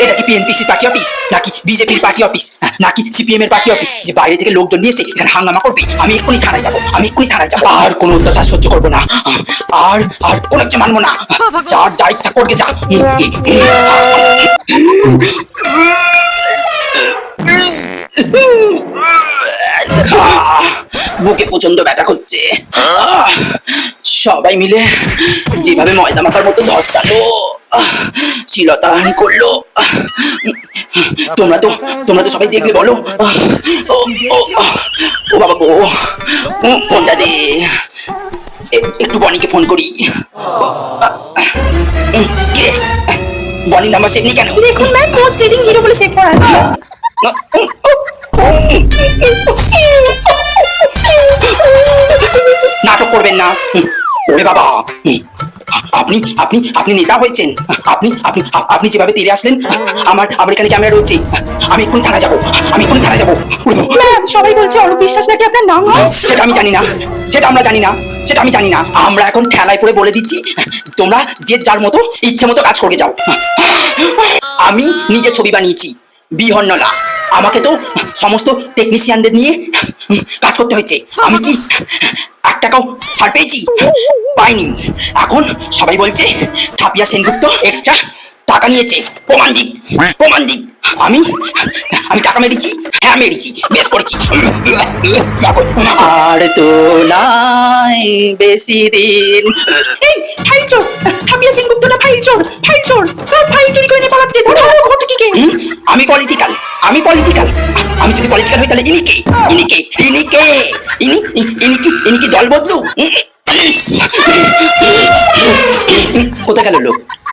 এটা কি বিএনপির পার্টি অফিস নাকি বিজেপির পার্টি অফিস নাকি সিপিএম এর পার্টি অফিস যে বাইরে থেকে লোকজন নিয়ে এসে এখানে হাঙ্গামা করবে? আমি এক্ষুনি থানায় যাবো, আমি এক্ষুনি থানায় যাবো। আর কোনো অত্যাচার সহ্য করবো না, আর আর কোনো কিছু মানবো না। যার যা ইচ্ছা করবে যা। বুকে প্রচন্ড ব্যথা করছে। সবাই মিলে যেভাবে ময়দা মাখার মতো ধস্তালো, শিলতাহানি করলো, তোমরা তো সবাই দেখলে বলো। ও ও ও বাবা গো, ফোনটা দে, একটু বনিকে ফোন করি। কে বনির নাম্বার সেভ নেই কেন? দেখুন ম্যাম, মোস্ট রিডিং হিরো বলে সেভ করা আছে। নাটক করবেন না। ওরে বাবা, আপনি আপনি আপনি নেতা হয়েছেন। আপনি আপনি আপনি যেভাবে তেড়ে আসলেন, আমার এখানে ক্যামেরা রয়েছে। আমি এক্ষুনি থানা যাবো, আমি এক্ষুনি থানা যাবো। ম্যাম, সবাই বলছে অরূপ বিশ্বাস নাকি আপনার নাম হয়। সেটা আমি জানি না, সেটা আমরা জানি না, সেটা আমি জানি না। আমরা এখন ঠেলায় পড়ে বলে দিচ্ছি, তোমরা যে যার মতো ইচ্ছে মতো কাজ করে যাও। আমি নিজে ছবি বানিয়েছি, বিহন্নলা। আমাকে তো সমস্ত টেকনিশিয়ানদের নিয়ে কাজ করতে হয়েছে। আমি কি 1 টাকাও ছাড় পেয়েছি? পাইনি। এখন সবাই বলছে ঠাপিয়া সেনগুপ্ত এক্সট্রা টাকা নিয়েছে। প্রমাণ দিক, প্রমাণ দিক। আমি টাকা মেরেছি, হ্যাঁ মেরেছি, বেশ করেছি। আর তো নাই বেশি দিন। এই ফাইল চোর, ঠাপিয়া সেনগুপ্তটা ফাইল চোর, ফাইল চোর। ফাইল চুরি করে নিয়ে পালাচ্ছে। ধরো ঘটকিকে। আমি পলিটিক্যাল, আমি পলিটিক্যাল। আমি যদি পলিটিক্যাল হই তাহলে ইনি কি দল বদলু? কোথায় গেল লোক?